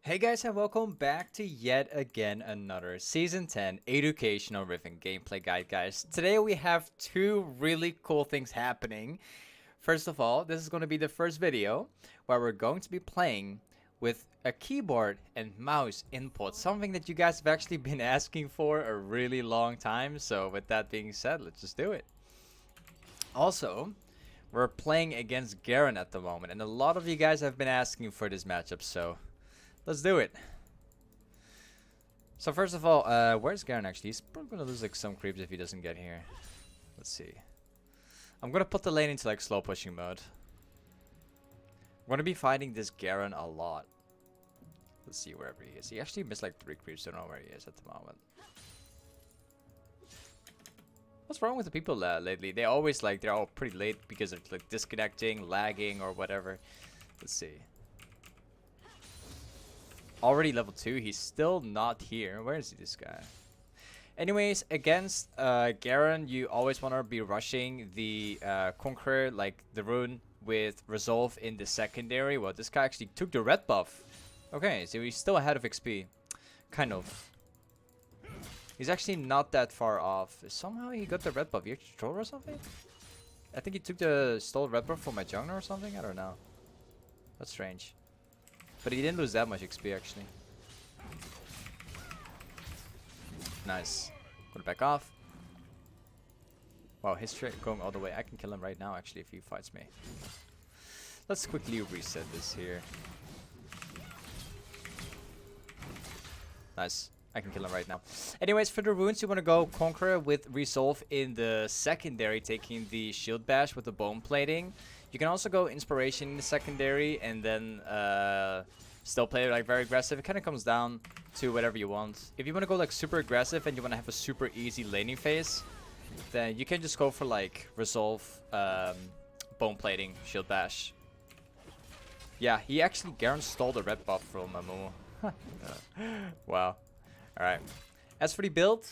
Hey guys, and welcome back to yet again another Season 10 Educational Riven gameplay guide, guys. Today we have two really cool things happening. First of all, this is going to be the first video where we're going to be playing with a keyboard and mouse input, something that you guys have actually been asking for a really long time. So with that being said, let's just do it. Also, we're playing against Garen at the moment, and a lot of you guys have been asking for this matchup, so let's do it. So first of all, where's Garen actually? He's probably gonna lose like some creeps if he doesn't get here. Let's see. I'm gonna put the lane into like slow pushing mode. I'm gonna be fighting this Garen a lot. Let's see wherever he is. He actually missed like 3 creeps, don't know where he is at the moment. What's wrong with the people lately? They always like, they're all pretty late because they're like disconnecting, lagging or whatever. Let's see. Already level 2, he's still not here. Where is this guy? Anyways, against Garen, you always want to be rushing the conqueror, like the rune with resolve in the secondary. Well, this guy actually took the red buff. Okay, so he's still ahead of XP. Kind of. He's actually not that far off. Somehow he got the red buff. You troll or something? I think he took the stole red buff from my jungler or something? I don't know. That's strange. But he didn't lose that much XP actually. Nice. Gonna back off. Wow, his straight going all the way. I can kill him right now actually if he fights me. Let's quickly reset this here. Nice. I can kill him right now. Anyways, for the runes, you want to go Conqueror with Resolve in the secondary, taking the Shield Bash with the Bone Plating. You can also go Inspiration in the secondary and then still play like very aggressive. It kind of comes down to whatever you want. If you want to go like super aggressive and you want to have a super easy laning phase, then you can just go for like Resolve, Bone Plating, Shield Bash. Yeah, he actually Garen stole the red buff from Momo. Wow. Alright. As for the build,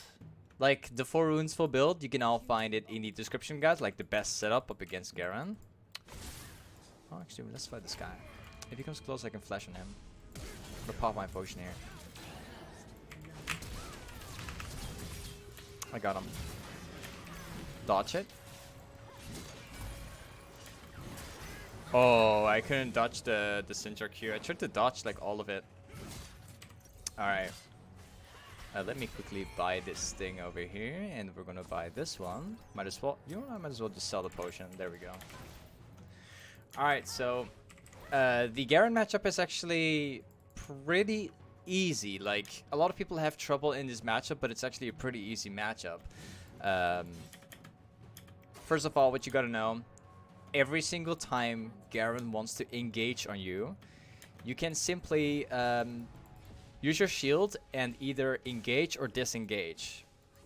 like the 4 runes full build, you can all find it in the description, guys. Like the best setup up against Garen. Oh, actually, let's fight this guy. If he comes close, I can flash on him. I'm gonna pop my potion here. I got him. Dodge it. Oh, I couldn't dodge the Sinjar Q. I tried to dodge like all of it. Alright. Let me quickly buy this thing over here, and we're gonna buy this one. Might as well, you know, I might as well just sell the potion. There we go. Alright, so the Garen matchup is actually pretty easy. Like, a lot of people have trouble in this matchup, but it's actually a pretty easy matchup. First of all, what you gotta know, every single time Garen wants to engage on you, you can simply use your shield and either engage or disengage.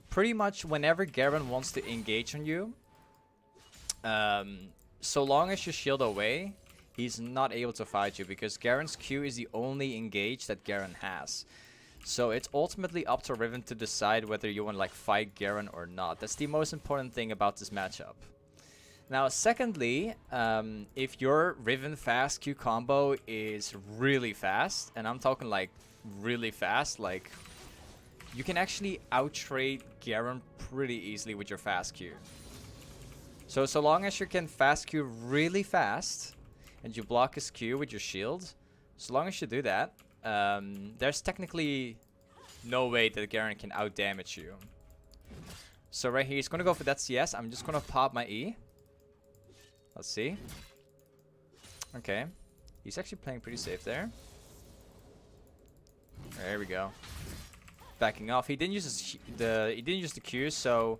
Pretty much whenever Garen wants to engage on you, so long as you shield away, he's not able to fight you because Garen's Q is the only engage that Garen has. So it's ultimately up to Riven to decide whether you want to like fight Garen or not. That's the most important thing about this matchup. Now, secondly, if your Riven fast Q combo is really fast, and I'm talking like really fast, like you can actually outtrade Garen pretty easily with your fast Q. So long as you can fast Q really fast and you block his Q with your shield, so long as you do that, there's technically no way that Garen can out damage you. So right here, he's gonna go for that CS. I'm just gonna pop my E. Let's see. Okay, he's actually playing pretty safe there. There we go. Backing off. He didn't use the Q, so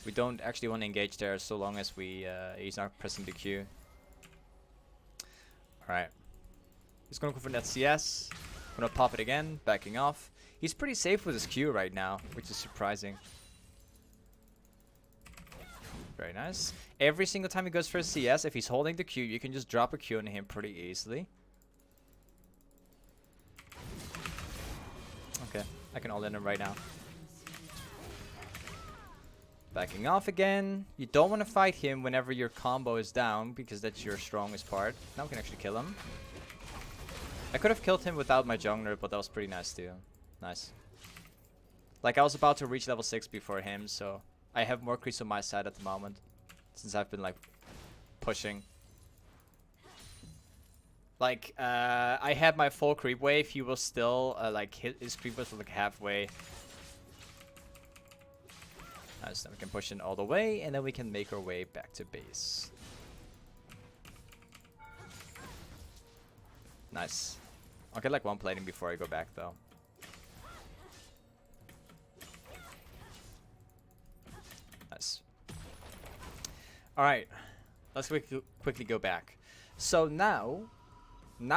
we don't actually want to engage there so long as he's not pressing the Q. All right. He's gonna go for that CS. Gonna pop it again. Backing off. He's pretty safe with his Q right now, which is surprising. Very nice. Every single time he goes for a CS, if he's holding the Q, you can just drop a Q on him pretty easily. Okay, I can all in him right now. Backing off again. You don't want to fight him whenever your combo is down because that's your strongest part. Now we can actually kill him. I could have killed him without my jungler, but that was pretty nice too. Nice. Like, I was about to reach level 6 before him, so I have more creeps on my side at the moment. Since I've been, like, pushing. Like, I had my full creep wave. He was still, like, his creep was, like, halfway. Nice, then we can push in all the way, and then we can make our way back to base. Nice. I'll get, like, one plating before I go back, though. Nice. Alright. Let's quickly go back. So now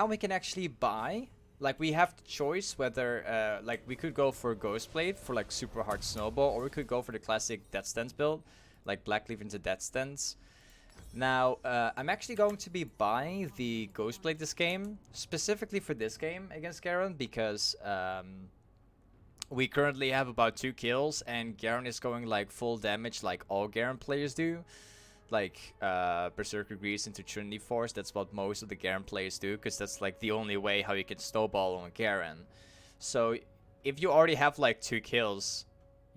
we can actually buy. Like, we have the choice whether, like, we could go for ghostblade for, like, super hard snowball, or we could go for the classic death stance build, like black cleaver into death stance. Now, I'm actually going to be buying the ghostblade this game, specifically for this game against Garen, because we currently have about 2 kills, and Garen is going, like, full damage like all Garen players do. Like, Berserker Grease into Trinity Force, that's what most of the Garen players do, because that's, like, the only way how you can snowball on Garen. So, if you already have, like, 2 kills,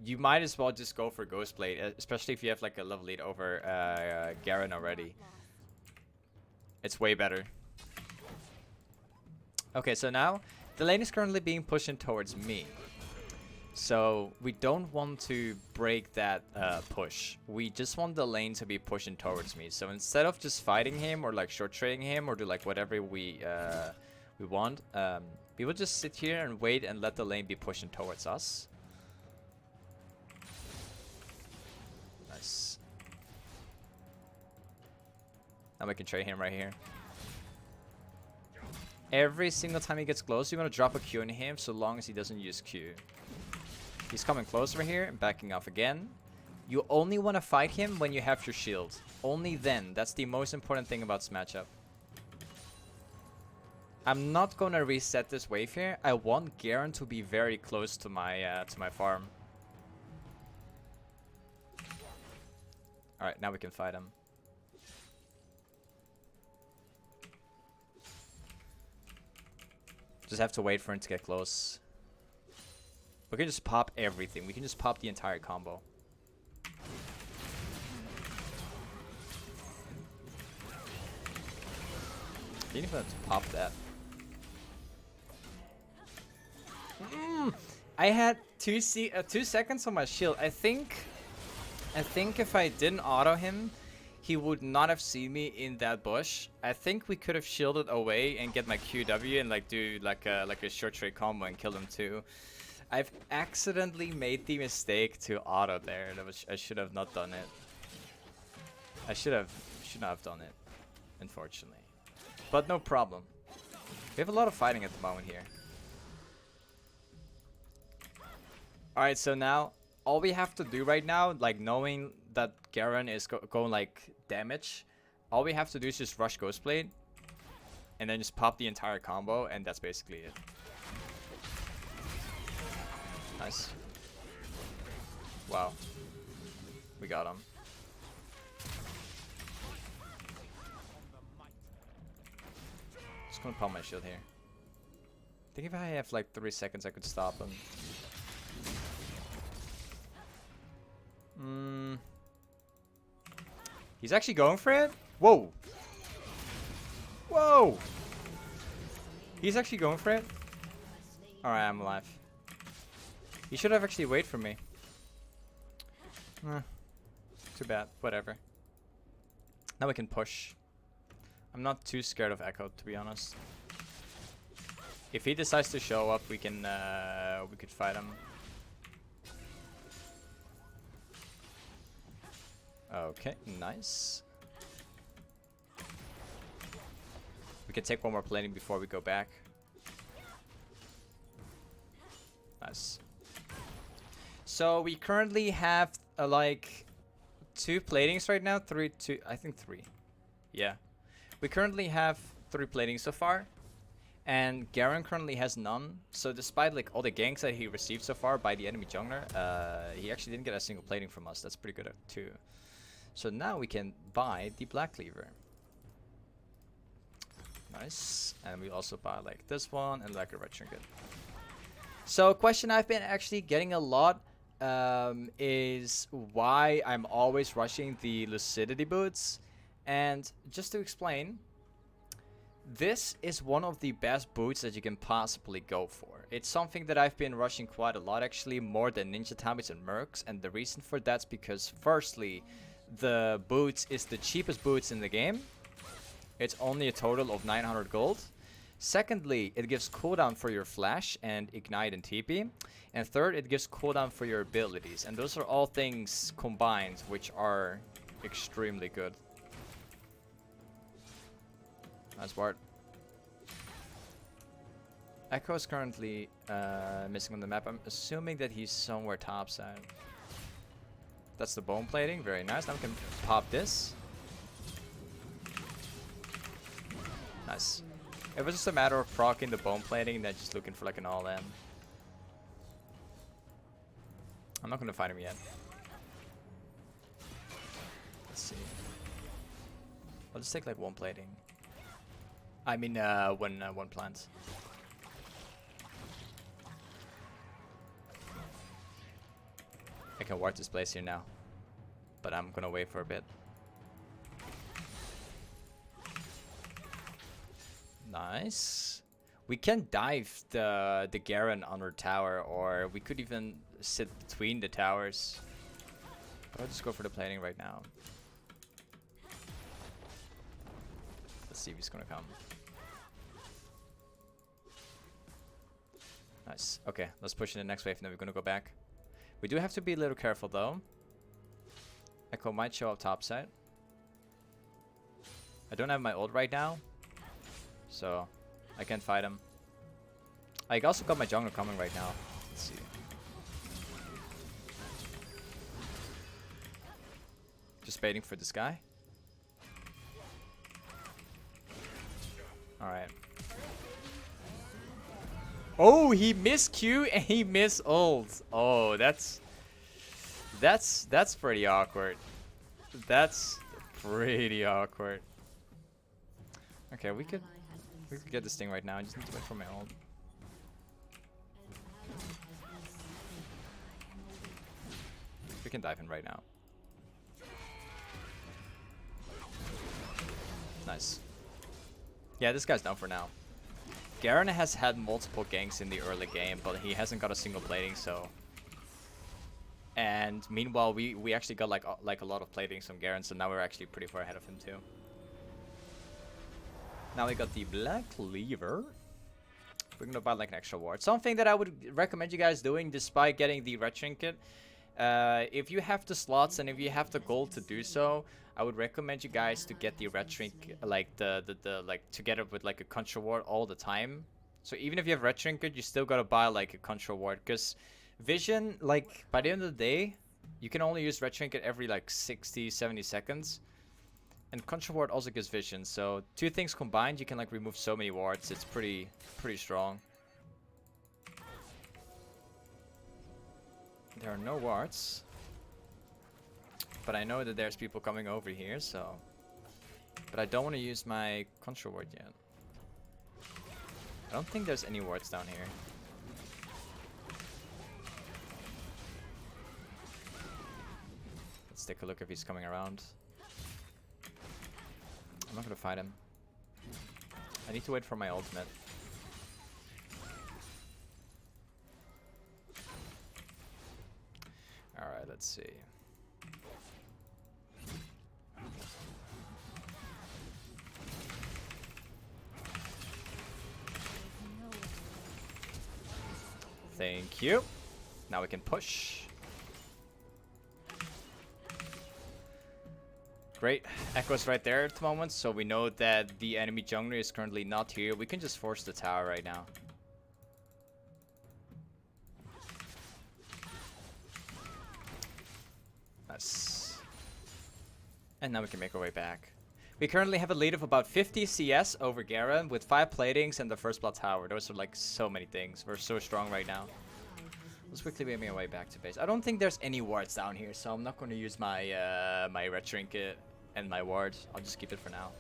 you might as well just go for Ghostblade, especially if you have, like, a level lead over Garen already. It's way better. Okay, so now, the lane is currently being pushed in towards me. So we don't want to break that push. We just want the lane to be pushing towards me. So instead of just fighting him or like short trading him or do like whatever we want, we will just sit here and wait and let the lane be pushing towards us. Nice. Now we can trade him right here. Every single time he gets close, you're gonna drop a Q on him so long as he doesn't use Q. He's coming closer here and backing off again. You only want to fight him when you have your shield. Only then. That's the most important thing about this matchup. I'm not going to reset this wave here. I want Garen to be very close to my farm. Alright, now we can fight him. Just have to wait for him to get close. We can just pop everything. We can just pop the entire combo. Didn't even have to pop that. I had 2 seconds on my shield. I think if I didn't auto him, he would not have seen me in that bush. I think we could have shielded away and get my QW and like do like a short trade combo and kill him too. I've accidentally made the mistake to auto there. I should have not done it. I should not have done it, unfortunately. But no problem. We have a lot of fighting at the moment here. Alright, so now all we have to do right now, like knowing that Garen is going like damage, all we have to do is just rush Ghostblade and then just pop the entire combo, and that's basically it. Nice. Wow. We got him. Just gonna pop my shield here. I think if I have like 3 seconds I could stop him. He's actually going for it? Whoa! Whoa! He's actually going for it? Alright, I'm alive. He should have actually waited for me. Too bad. Whatever. Now we can push. I'm not too scared of Echo, to be honest. If he decides to show up, we could fight him. Okay, nice. We can take one more plating before we go back. Nice. So we currently have like 2 platings right now. I think 3. Yeah. We currently have 3 platings so far. And Garen currently has none. So despite like all the ganks that he received so far by the enemy jungler, he actually didn't get a single plating from us. That's pretty good too. So now we can buy the black cleaver. Nice. And we also buy like this one and like a red trinket. So a question I've been actually getting a lot is why I'm always rushing the lucidity boots. And just to explain, this is one of the best boots that you can possibly go for. It's something that I've been rushing quite a lot, actually, more than Ninja Tamis and Mercs. And the reason for that's because, firstly, the boots is the cheapest boots in the game. It's only a total of 900 gold. Secondly, it gives cooldown for your flash and ignite and TP. And third, it gives cooldown for your abilities. And those are all things combined, which are extremely good. Nice ward. Echo is currently missing on the map. I'm assuming that he's somewhere topside. That's the bone plating. Very nice. Now we can pop this. Nice. It was just a matter of proccing the bone plating and then just looking for like an all-in. I'm not going to fight him yet. Let's see. I'll just take like one plating. I mean, one plant. I can ward this place here now, but I'm gonna wait for a bit. Nice. We can dive the Garen under tower, or we could even sit between the towers. But I'll just go for the plating right now. Let's see if he's gonna come. Nice. Okay, let's push in the next wave and then we're gonna go back. We do have to be a little careful though. Echo might show up topside. I don't have my ult right now, so I can't fight him. I also got my jungle coming right now. Let's see. Just waiting for this guy. Alright. Oh, he missed Q and he missed ult. Oh, that's pretty awkward. That's pretty awkward. Okay, we could get this thing right now. I just need to wait for my ult. We can dive in right now. Nice. Yeah, this guy's down for now. Garen has had multiple ganks in the early game, but he hasn't got a single plating, so. And meanwhile, we actually got like a lot of platings from Garen, so now we're actually pretty far ahead of him too. Now we got the black cleaver. We're gonna buy like an extra ward. Something that I would recommend you guys doing, despite getting the red trinket. If you have the slots and if you have the gold to do so, I would recommend you guys to get the red trinket, like like together with like a control ward all the time. So even if you have red trinket, you still gotta buy like a control ward, because vision, like by the end of the day, you can only use red trinket every like 60-70 seconds, and control ward also gives vision. So two things combined, you can like remove so many wards. It's pretty strong. There are no wards, but I know that there's people coming over here, so. But I don't want to use my control ward yet. I don't think there's any wards down here. Let's take a look if he's coming around. I'm not gonna fight him. I need to wait for my ultimate. Alright, let's see. Thank you. Now we can push. Great. Echo's right there at the moment, so we know that the enemy jungler is currently not here. We can just force the tower right now. Nice. And now we can make our way back. We currently have a lead of about 50 CS over Garen with 5 platings and the first blood tower. Those are like so many things. We're so strong right now. Let's quickly make my way back to base. I don't think there's any wards down here, so I'm not going to use my my red trinket and my ward. I'll just keep it for now.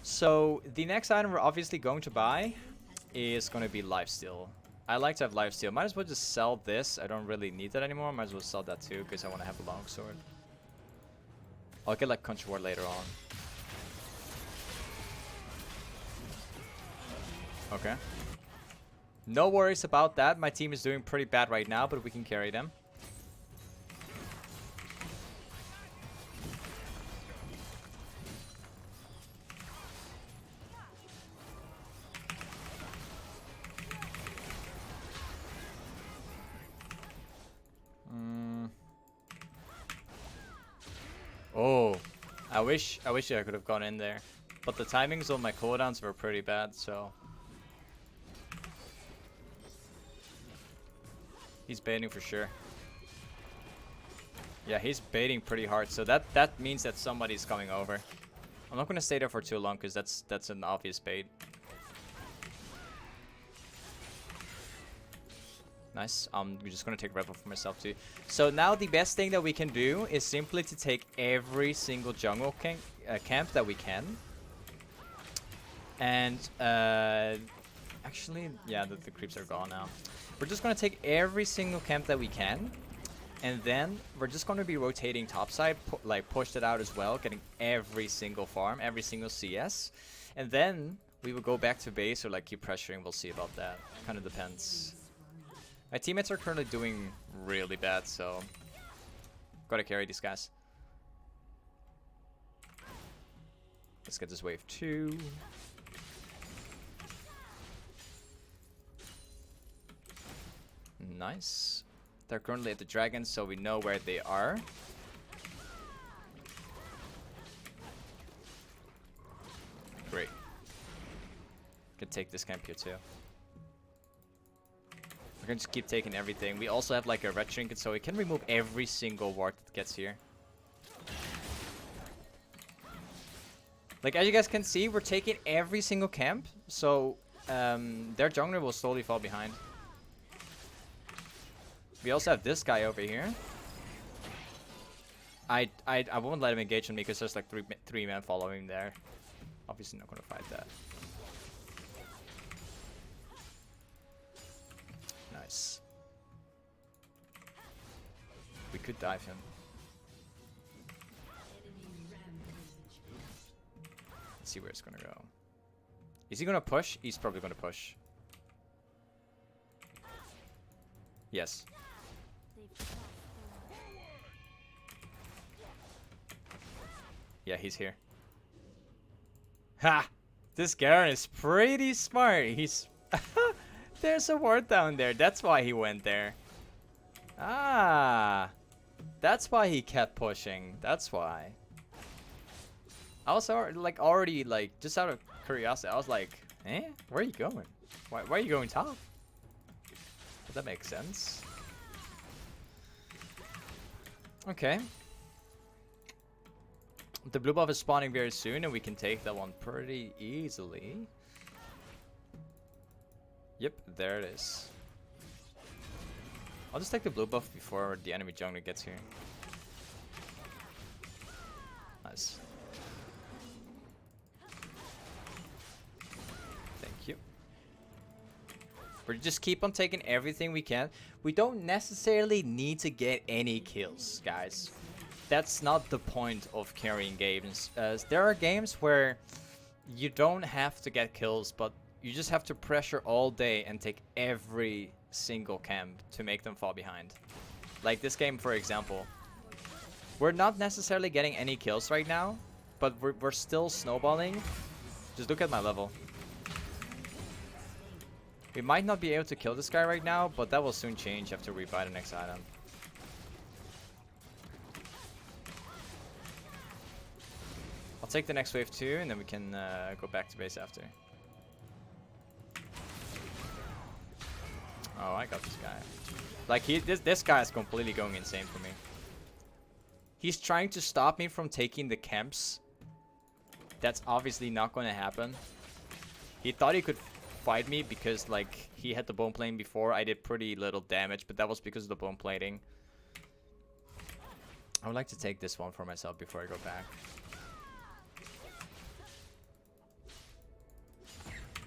So the next item we're obviously going to buy is going to be lifesteal. I like to have lifesteal. Might as well just sell this. I don't really need that anymore. Might as well sell that too because I want to have a longsword. I'll get like conqueror later on. Okay. No worries about that. My team is doing pretty bad right now, but we can carry them. Oh, I wish I could have gone in there, but the timings on my cooldowns were pretty bad, so he's baiting for sure. Yeah, he's baiting pretty hard, so that means that somebody's coming over. I'm not gonna stay there for too long because that's an obvious bait. Nice. We're just gonna take Rebel for myself too. So now the best thing that we can do is simply to take every single jungle camp that we can. And actually, yeah, the creeps are gone now. We're just gonna take every single camp that we can, and then we're just gonna be rotating topside, like push it out as well, getting every single farm, every single CS, and then we will go back to base or like keep pressuring. We'll see about that. Kind of depends. My teammates are currently doing really bad, so gotta carry these guys. Let's get this wave 2. Nice. They're currently at the dragon, so we know where they are. Great. Can take this camp here too. We're gonna just keep taking everything. We also have like a red trinket, so we can remove every single ward that gets here. Like, as you guys can see, we're taking every single camp, so their jungler will slowly fall behind. We also have this guy over here. I won't let him engage on me because there's like three men following there. Obviously not gonna fight that. Nice. We could dive him. Let's see where it's gonna go. Is he gonna push? He's probably gonna push. Yes. Yeah, he's here. Ha! This Garen is pretty smart. He's... There's a ward down there. That's why he went there. Ah. That's why he kept pushing. That's why. I was already just out of curiosity. I was like, eh? Where are you going? Why are you going top? Does that make sense? Okay. The blue buff is spawning very soon, and we can take that one pretty easily. Yep, there it is. I'll just take the blue buff before the enemy jungler gets here. Nice. Thank you. We just keep on taking everything we can. We don't necessarily need to get any kills, guys. That's not the point of carrying games. There are games where you don't have to get kills, but you just have to pressure all day and take every single camp to make them fall behind. Like this game, for example. We're not necessarily getting any kills right now, but we're still snowballing. Just look at my level. We might not be able to kill this guy right now, but that will soon change after we buy the next item. I'll take the next wave too, and then we can go back to base after. Oh, I got this guy. Like this guy is completely going insane for me. He's trying to stop me from taking the camps. That's obviously not going to happen. He thought he could fight me because like he had the bone plane before. I did pretty little damage, but that was because of the bone plating. I would like to take this one for myself before I go back.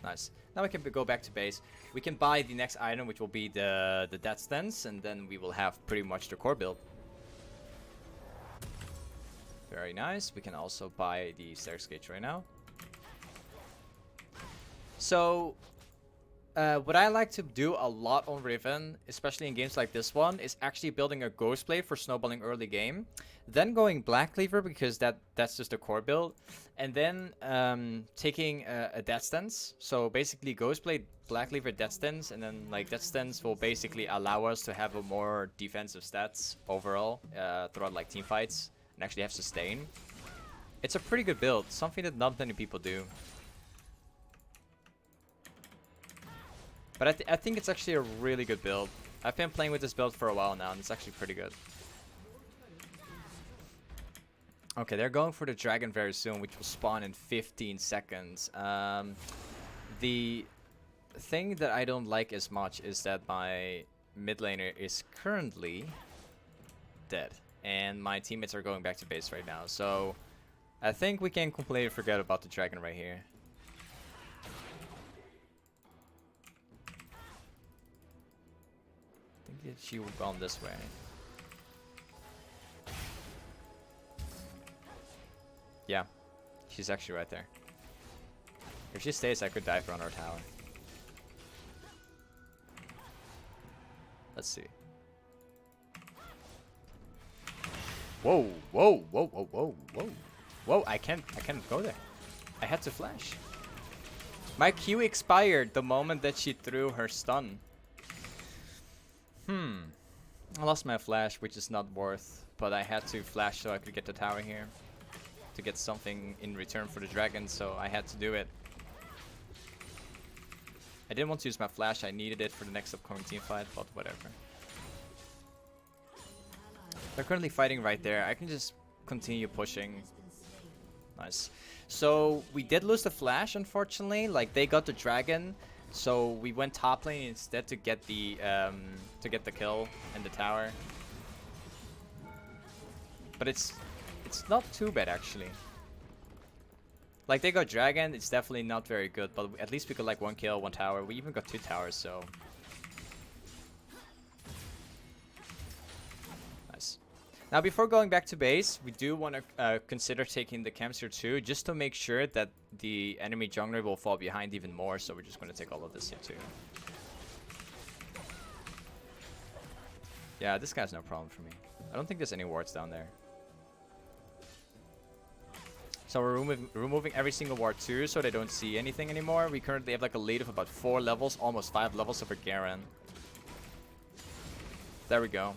Nice. Now we can go back to base. We can buy the next item, which will be the death stance, and then we will have pretty much the core build. Very nice. We can also buy the steraks gage right now. So, what I like to do a lot on Riven, especially in games like this one, is actually building a ghostblade for snowballing early game. Then going black cleaver because that's just the core build. And then taking a death stance. So basically ghostblade, black cleaver, death stance. And then like death stance will basically allow us to have a more defensive stats overall throughout like team fights. And actually have sustain. It's a pretty good build. Something that not many people do. But I think it's actually a really good build. I've been playing with this build for a while now, and it's actually pretty good. Okay, they're going for the dragon very soon, which will spawn in 15 seconds. The thing that I don't like as much is that my mid laner is currently dead. And my teammates are going back to base right now. So I think we can completely forget about the dragon right here. She would have gone this way. Yeah, she's actually right there. If she stays, I could dive around our tower. Let's see. Whoa, whoa, whoa, whoa, whoa, whoa. Whoa, I can't go there. I had to flash. My Q expired the moment that she threw her stun. I lost my flash, which is not worth, but I had to flash so I could get the tower here to get something in return for the dragon, so I had to do it. I didn't want to use my flash, I needed it for the next upcoming team fight, but whatever. They're currently fighting right there. I can just continue pushing. Nice. So we did lose the flash, unfortunately. Like, they got the dragon. So we went top lane instead to get the kill in the tower. But it's not too bad actually. Like, they got dragon, it's definitely not very good, but at least we got like 1 kill, 1 tower. We even got 2 towers, so nice. Now before going back to base, we do want to consider taking the camps here too, just to make sure that the enemy jungler will fall behind even more, so we're just going to take all of this here too. Yeah, this guy's no problem for me. I don't think there's any wards down there. So we're removing every single ward too, so they don't see anything anymore. We currently have like a lead of about 4 levels, almost 5 levels over Garen. There we go.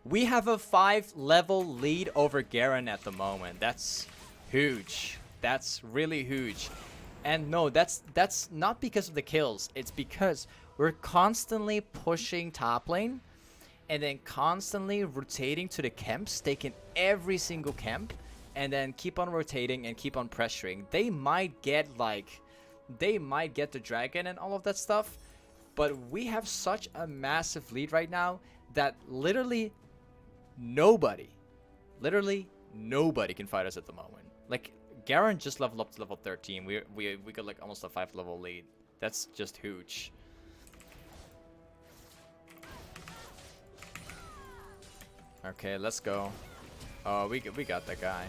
We have a 5-level lead over Garen at the moment. That's huge. That's really huge. And no, that's not because of the kills. It's because we're constantly pushing top lane and then constantly rotating to the camps, taking every single camp, and then keep on rotating and keep on pressuring. They might get the dragon and all of that stuff, but we have such a massive lead right now that literally nobody can fight us at the moment. Like, Garen just leveled up to level 13. We got like almost a 5-level lead. That's just huge. Okay, let's go. Oh, we got that guy.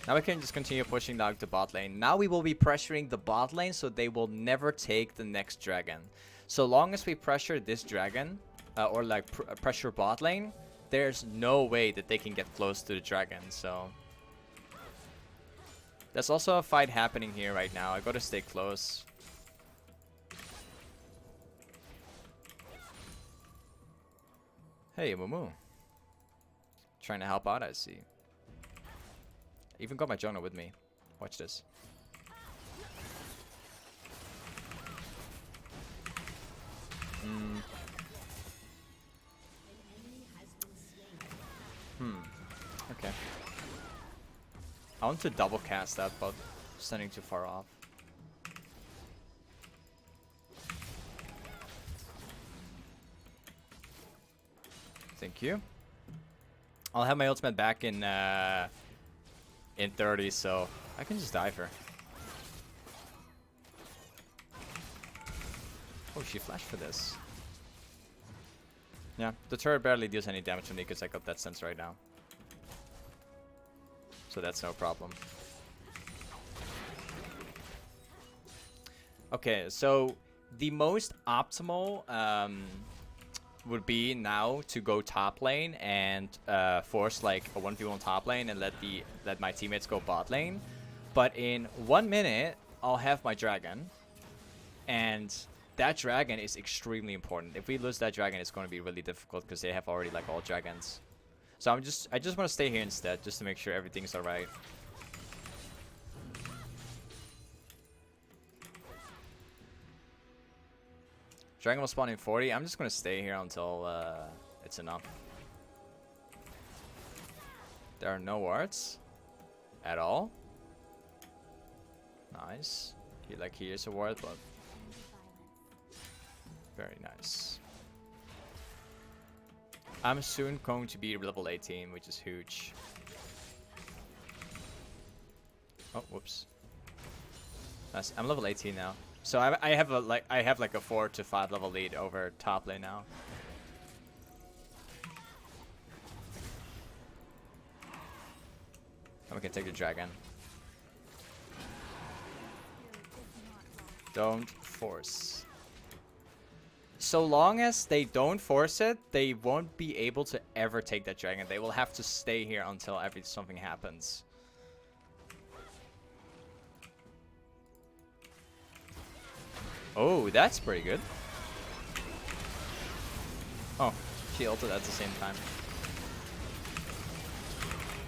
Now we can just continue pushing down the bot lane. Now we will be pressuring the bot lane so they will never take the next dragon. So long as we pressure this dragon, or like pressure bot lane, there's no way that they can get close to the dragon. So there's also a fight happening here right now. I gotta stay close. Hey, Mumu. Trying to help out, I see. Even got my jungler with me. Watch this. Okay. I want to double cast that, but standing too far off. Thank you. I'll have my ultimate back in in 30, so I can just dive her. Oh, she flashed for this. Yeah, the turret barely deals any damage to me because I got that sense right now. So that's no problem. Okay, so the most optimal would be now to go top lane and force like a 1v1 top lane and let my teammates go bot lane. But in 1 minute, I'll have my dragon, and that dragon is extremely important. If we lose that dragon, it's going to be really difficult because they have already like all dragons. So I just want to stay here instead, just to make sure everything's alright. Dragon will spawn in 40. I'm just going to stay here until it's enough. There are no wards at all. Nice. He is a ward, but very nice. I'm soon going to be level 18, which is huge. Oh, whoops. Nice. I'm level 18 now. So I have like a 4 to 5 level lead over top lane now. And we can take the dragon. Don't force. So long as they don't force it, they won't be able to ever take that dragon. They will have to stay here until something happens. Oh, that's pretty good. Oh, she ulted at the same time.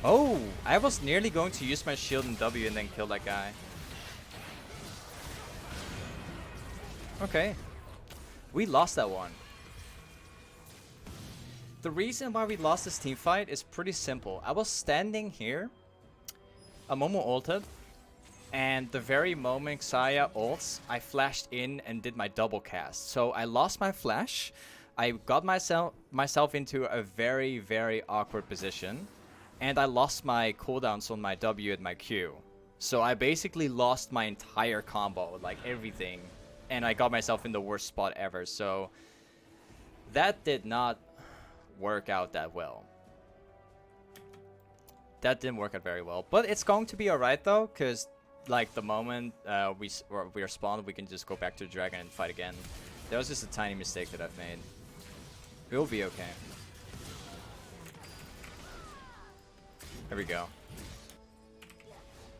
Oh, I was nearly going to use my shield and W and then kill that guy. Okay. We lost that one. The reason why we lost this team fight is pretty simple. I was standing here. A Momo ulted. And the very moment Xayah ults, I flashed in and did my double cast. So I lost my flash. I got myself into a very, very awkward position. And I lost my cooldowns on my W and my Q. So I basically lost my entire combo, like everything. And I got myself in the worst spot ever. So that did not work out that well. That didn't work out very well. But it's going to be alright though, because like the moment we are spawned, we can just go back to the dragon and fight again. That was just a tiny mistake that I've made. It will be okay. There we go.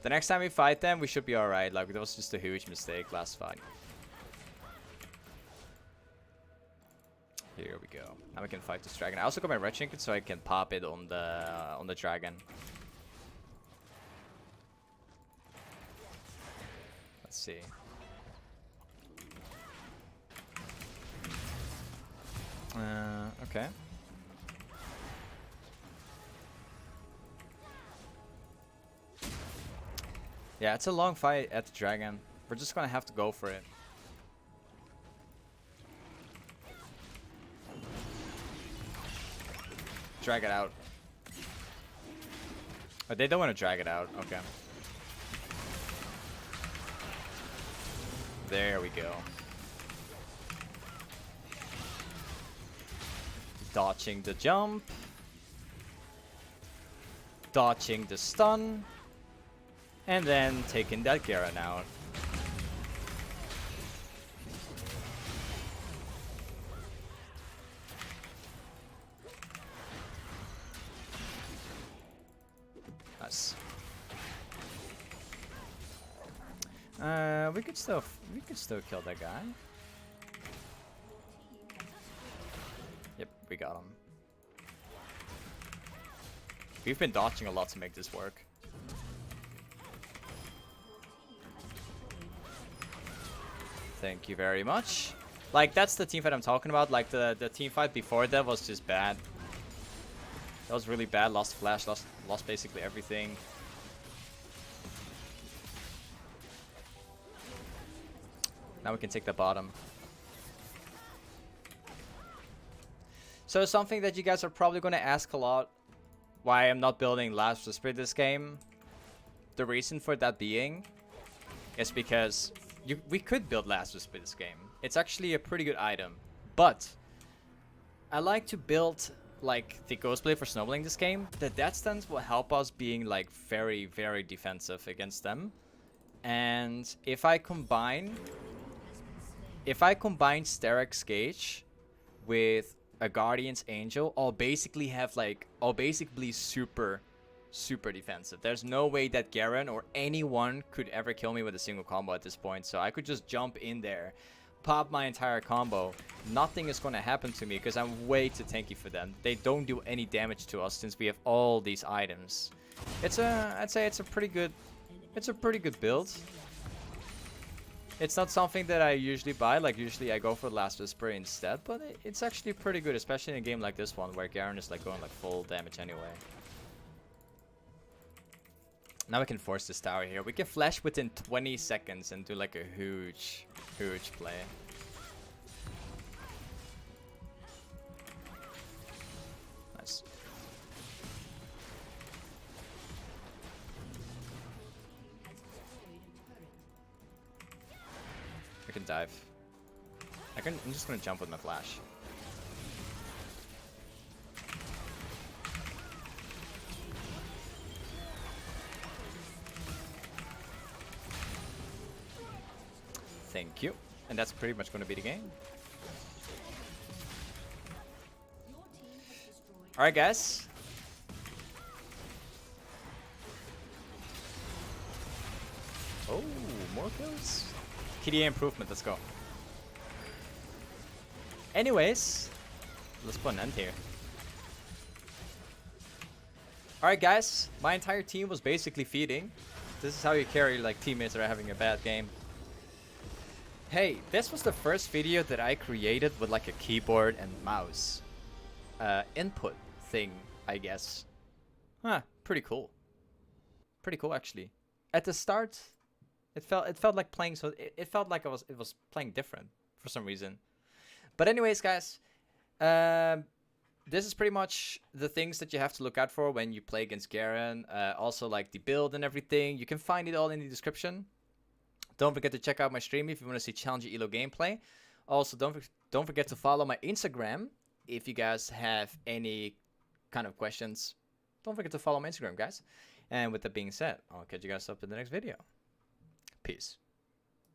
The next time we fight them, we should be alright. Like, that was just a huge mistake last fight. Here we go. Now we can fight this dragon. I also got my red trinket so I can pop it on the dragon. Let's see. Okay. Yeah, it's a long fight at the dragon. We're just gonna have to go for it. Drag it out. But they don't want to drag it out. Okay. There we go. Dodging the jump. Dodging the stun. And then taking that Garen out. Nice. We could still kill that guy. Yep, we got him. We've been dodging a lot to make this work. Thank you very much. Like, that's the team fight I'm talking about. Like, the team fight before that was just bad. That was really bad. Lost flash, lost basically everything. Now we can take the bottom. So something that you guys are probably going to ask a lot, why I'm not building Last Whisper this game. The reason for that being is because we could build Last Whisper this game. It's actually a pretty good item, but I like to build like the ghostblade for snowballing this game. The death stance will help us being like very, very defensive against them. And if I combine steraks gage with a guardian's angel, I'll basically super defensive. There's no way that Garen or anyone could ever kill me with a single combo at this point. So I could just jump in there, pop my entire combo. Nothing is going to happen to me because I'm way too tanky for them. They don't do any damage to us since we have all these items. I'd say it's a pretty good build. It's not something that I usually buy. Like usually I go for Last Whisper instead, but it's actually pretty good, especially in a game like this one where Garen is like going like full damage anyway. Now we can force this tower here. We can flash within 20 seconds and do like a huge play. Nice. I can dive. I'm just gonna jump with my flash. Thank you. And that's pretty much going to be the game. Alright, guys. Oh, more kills. KDA improvement, let's go. Anyways, let's put an end here. Alright, guys. My entire team was basically feeding. This is how you carry like teammates that are having a bad game. Hey, this was the first video that I created with like a keyboard and mouse input thing, I guess. Huh, pretty cool. Pretty cool actually. At the start, it felt like playing, so it felt like it was playing different for some reason. But anyways, guys, this is pretty much the things that you have to look out for when you play against Garen. Also like the build and everything. You can find it all in the description. Don't forget to check out my stream if you want to see challenging elo gameplay. Also, don't forget to follow my Instagram if you guys have any kind of questions. Don't forget to follow my Instagram, guys. And with that being said, I'll catch you guys up in the next video. Peace.